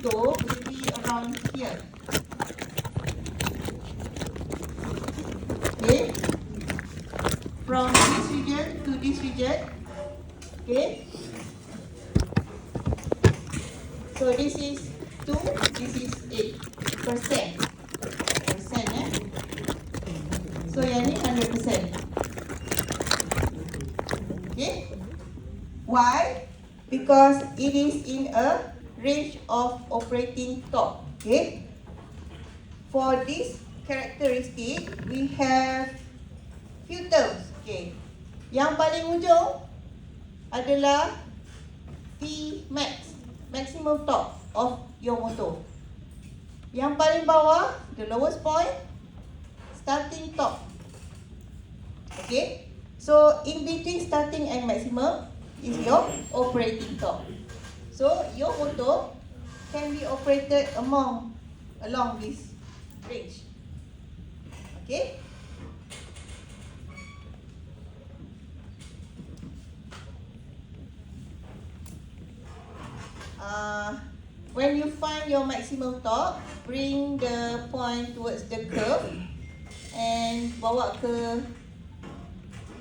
will be around here. Okay, from this region to this region. Okay, so this is 2, this is 8%. So yang ni 100%. Okay, why? Because it is in a range of operating torque. Okay, for this characteristic we have few terms. Okay, yang paling ujung adalah T max, maximum torque of your motor. Yang paling bawah, the lowest point, starting torque. Okay, so in between starting and maximum is your operating torque. So your motor can be operated along this range. Okay. When you find your maximum torque, bring the point towards the curve and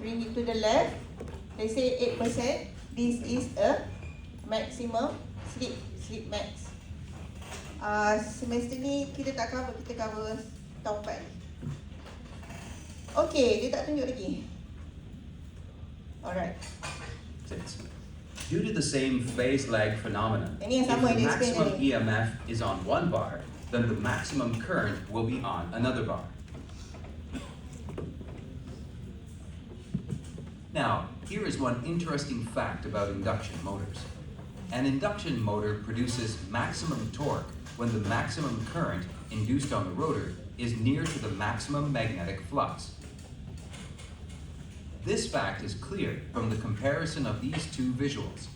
bring it to the left. They say 8%. This is a maximum slip max. Semester ni kita tak cover, kita cover tahun 4 ni. Okay, dia tak tunjuk lagi. Alright. Due to the same phase lag phenomenon, Ini yang if sama the dia explain maximum tadi. EMF is on one bar, then the maximum current will be on another bar. Now, here is one interesting fact about induction motors. An induction motor produces maximum torque when the maximum current induced on the rotor is near to the maximum magnetic flux. This fact is clear from the comparison of these two visuals.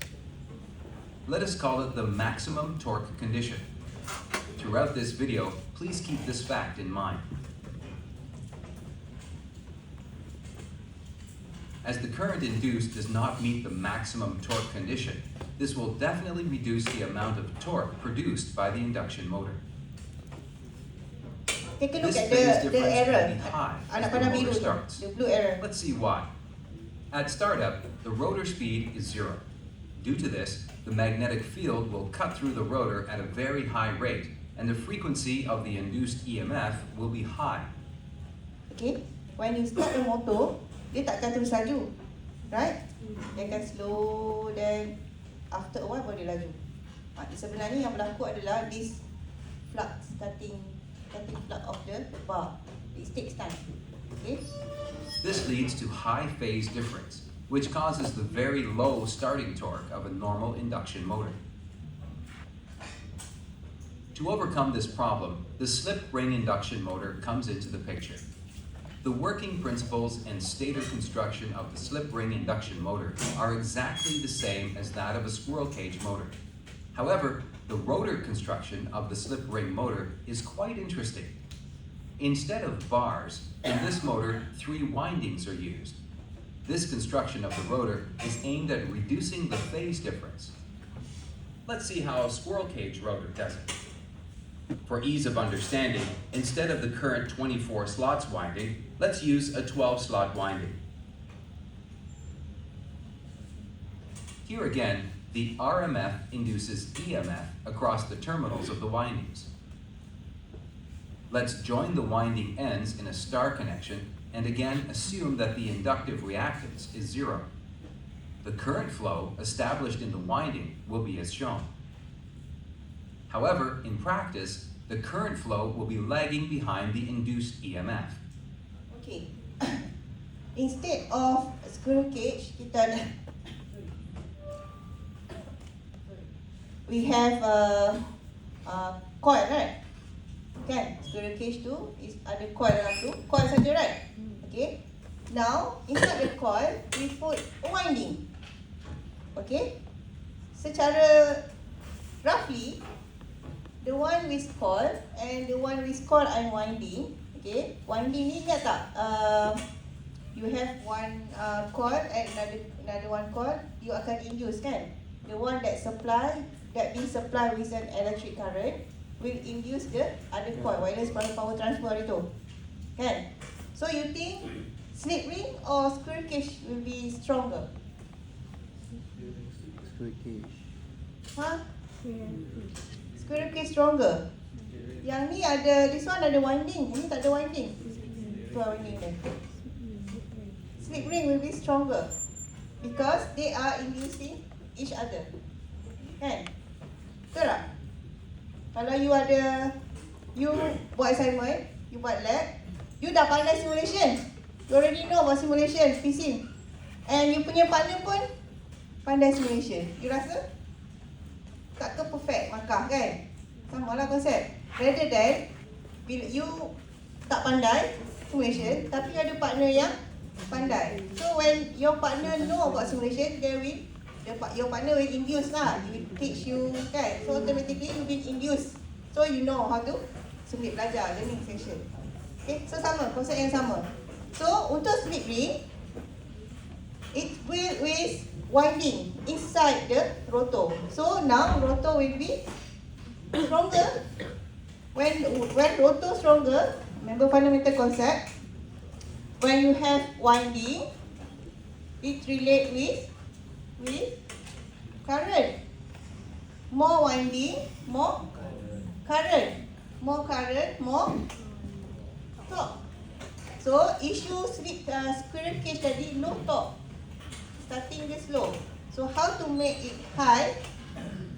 Let us call it the maximum torque condition. Throughout this video, please keep this fact in mind. As the current induced does not meet the maximum torque condition, this will definitely reduce the amount of torque produced by the induction motor. Take a look This at phase the difference error. will be high as Anak the panah motor biru tu, starts. the blue error. Let's see why. At startup, the rotor speed is 0. Due to this, the magnetic field will cut through the rotor at a very high rate, and the frequency of the induced EMF will be high. Okay, when you start the motor, dia tak akan terus laju, right? Dia akan slow, then after a while baru dia laju. Sebenarnya yang berlaku adalah this flux, starting flux of the bar. It takes time. Okay. This leads to high phase difference, which causes the very low starting torque of a normal induction motor. To overcome this problem, the slip ring induction motor comes into the picture. The working principles and stator construction of the slip ring induction motor are exactly the same as that of a squirrel cage motor. However, the rotor construction of the slip ring motor is quite interesting. Instead of bars, in this motor, 3 windings are used. This construction of the rotor is aimed at reducing the phase difference. Let's see how a squirrel cage rotor does it. For ease of understanding, instead of the current 24 slots winding, let's use a 12-slot winding. Here again, the RMF induces EMF across the terminals of the windings. Let's join the winding ends in a star connection and again assume that the inductive reactance is 0. The current flow established in the winding will be as shown. However, in practice, the current flow will be lagging behind the induced EMF. Okay. Instead of a squirrel cage, kita ada we have a coil, right? Kan? Squirrel cage tu is ada coil dalam tu, coil saja, right? Okay. Now, inside the coil, we put a winding. Okay. Secara roughly, the one with coil and the one with coil and winding. Okay. Winding ni ingat tak? You have one coil and another one coil, you akan induce, kan? The one that supply that being supplied with an electric current will induce the other coil, wireless power transfer itu. Kan? So you think slip ring or squirrel cage will be stronger? Squirrel cage. Huh? Squirrel cage stronger. Yang ni ada, this one ada winding, ini tak ada winding. Tu winding dia. Slip ring will be stronger because they are inducing each other. Kan? Betul tak? Kalau you ada, you buat assignment, you buat lab, you dah pandai simulation. You already know about simulation, PSIM. And you punya partner pun pandai simulation. You rasa? Tak ke perfect markah kan? Sama lah konsep. Rather than bila you tak pandai simulation, tapi ada partner yang pandai. So when your partner know about simulation, your partner will induce lah. He will teach you kan. So automatically you will induce. So you know how to split belajar, learning session. Okay, so sama, konsep yang sama. So untuk split ring, it will with winding inside the rotor. So now rotor will be stronger. When rotor stronger, remember fundamental concept. When you have winding, it relate with current. More winding, more current. More current, more torque. So issue squirrel cage tadi low torque. Starting this low. So how to make it high?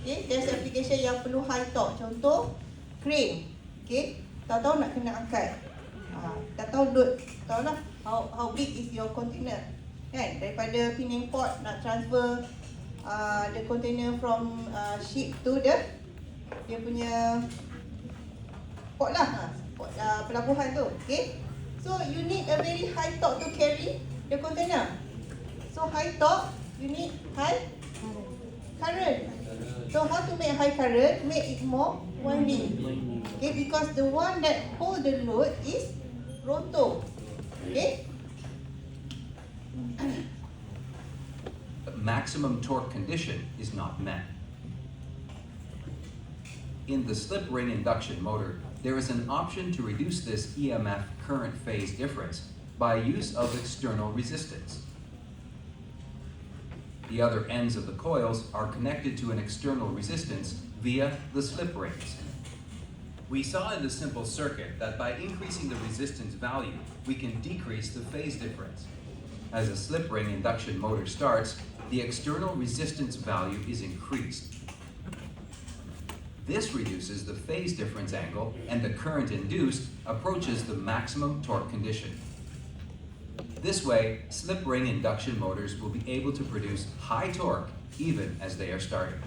Okay, there's application yang perlu high torque. Contoh crane. Okay, tahu-tahu nak kena angkat. Tak tahu load. Tahu lah how big is your container. Kan, daripada Penang Port nak transfer the container from ship to dia punya port lah, pelabuhan tu. Okay, so you need a very high torque to carry the container. So high torque, you need high current. So how to make high current? Make it more winding. Okay, because the one that hold the load is rotor. Okay. But maximum torque condition is not met. In the slip ring induction motor, there is an option to reduce this EMF current phase difference by use of external resistance. The other ends of the coils are connected to an external resistance via the slip rings. We saw in the simple circuit that by increasing the resistance value, we can decrease the phase difference. As a slip ring induction motor starts, the external resistance value is increased. This reduces the phase difference angle and the current induced approaches the maximum torque condition. This way, slip ring induction motors will be able to produce high torque even as they are starting.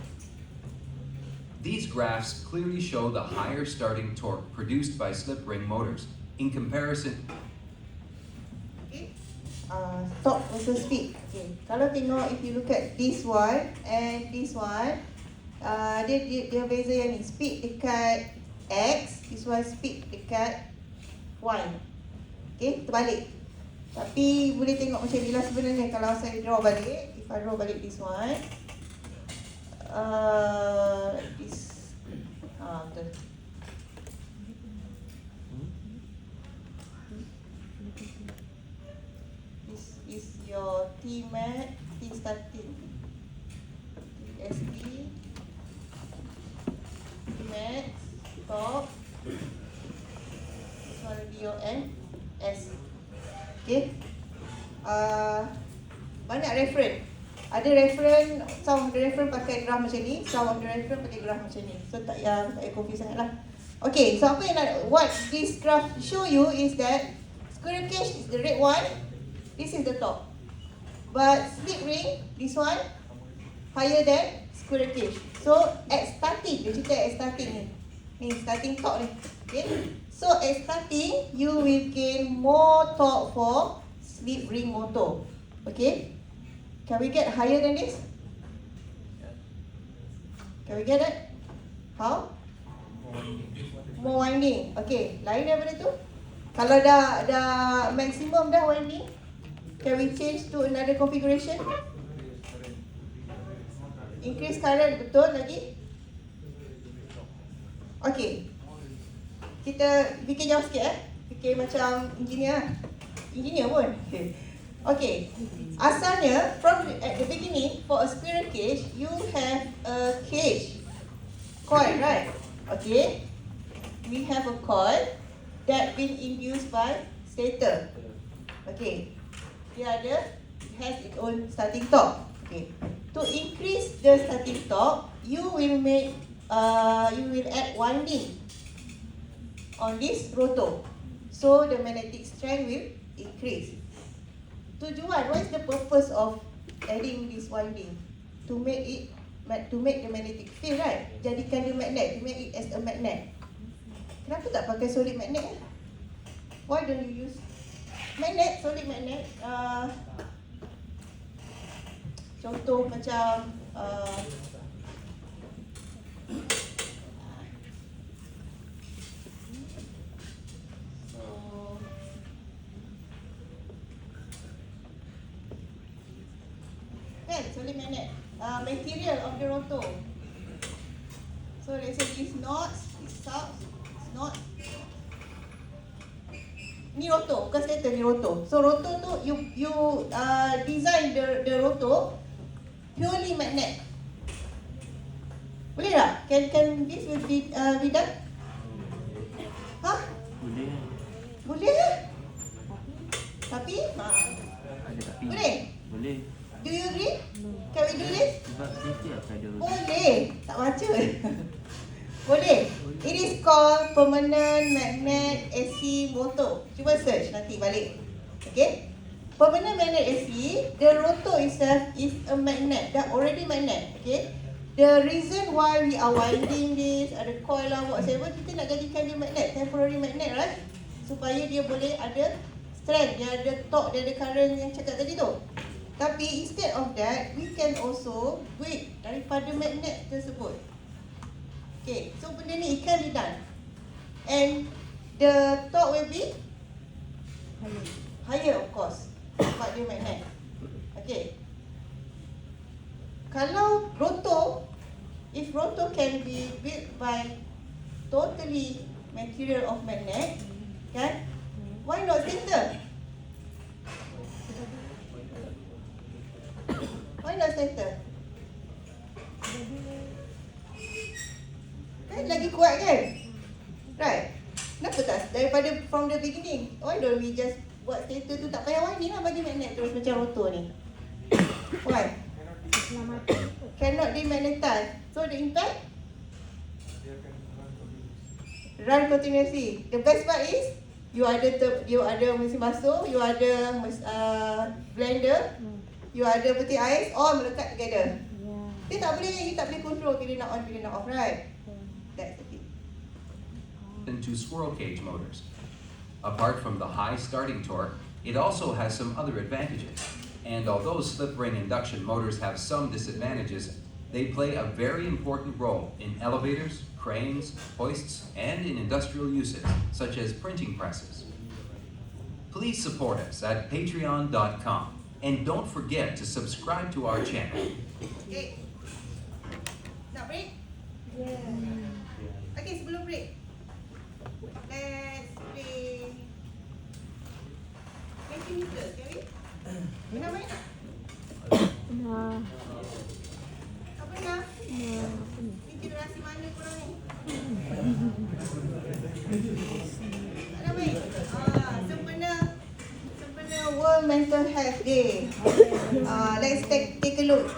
These graphs clearly show the higher starting torque produced by slip ring motors in comparison. Okay, torque versus speed. Okay, kalau tengok if you look at this one and this one, dia beza yang ni, speed dekat X, this one speed dekat Y. Okay, terbalik. Tapi boleh tengok macam ni lah sebenarnya kalau saya draw balik. If I draw balik this one, this, betul. This is your T-mat, T starting, TSD, T-mat, top. This one will be your S. Okay. Banyak reference. Ada reference, some of the reference pakai graph macam ni, some of the reference pakai graph macam ni. So tak payah confuse sangat lah. Okay, so apa yang what this graph show you is that squirrel cage is the red one, this is the top. But slip ring, this one higher than squirrel cage. So at starting, dia cerita at starting ni. Ni starting torque ni. Okay. So at starting, you will gain more torque for slip ring motor. Okay. Can we get higher than this? Can we get it? How? More winding. Okay. Lain daripada tu? Kalau dah maximum dah winding, can we change to another configuration? Increase current, betul lagi. Okay. Kita fikir jauh sikit Fikir macam engineer pun. Okay. Asalnya at the beginning for a squirrel cage you have a cage coil, right? Okay. We have a coil that been induced by stator. Okay. It has its own starting torque. Okay. To increase the starting torque, you will add winding on this rotor, so the magnetic strength will increase. Tujuan, what is the purpose of adding this winding? To make the magnetic field, right? Jadikan dia magnet, to make it as a magnet. Kenapa tak pakai solid magnet? Why don't you use magnet, solid magnet? Contoh macam solid magnet, material of the rotor. So let's say this knots, this stops, this knot. Ni rotor, bukan stator, ni rotor. So rotor tu you design the rotor purely magnet. Boleh tak? Can this will be done? Hah? Boleh. Boleh ke? Tapi? Ada tapi. Boleh? Boleh. Do you agree? Can we do this? Sebab safety akan ada. Boleh. Tak baca. Boleh. It is called permanent magnet AC motor. Cuba search nanti balik. Okay? Permanent magnet AC, the rotor itself is a magnet. Dah already magnet. Okay? The reason why we are winding this, ada coil lah, whatever, kita nak jadikan dia magnet, temporary magnet, right? Supaya dia boleh ada strength, dia ada torque, dia ada current yang cakap tadi tu. Tapi instead of that, we can also break daripada magnet tersebut. Okay, so benda ni it can be done. And the torque will be higher of course, sebab dia magnet. Okay. Kalau rotor, if rotor can be built by totally material of magnet, kan? Why not stator? Why not stator? Kan lagi kuat kan? Right? Kenapa tak daripada from the beginning? Why don't we just buat stator tu tak payah winding lah, bagi magnet terus macam rotor ni? Why? Cannot demagnetize. So the impact? Run continuously. The best part is you ada mesin basuh, you ada blender, you ada peti ais, all melekat together. Dia tak boleh, you tak boleh control bila nak on, bila nak off, right? That's the thing. Into squirrel cage motors. Apart from the high starting torque, it also has some other advantages. And although slip ring induction motors have some disadvantages, they play a very important role in elevators, cranes, hoists, and in industrial uses, such as printing presses. Please support us at patreon.com, and don't forget to subscribe to our channel. Okay. Nak break? Yeah. Okay, sebelum break, let's play making noodles, can we? Pernah main tak? Nah, Tak pernah? nah, Ni generasi mana korang ni? Tak nak main? Sempena World Mental Health Day. Let's take a look.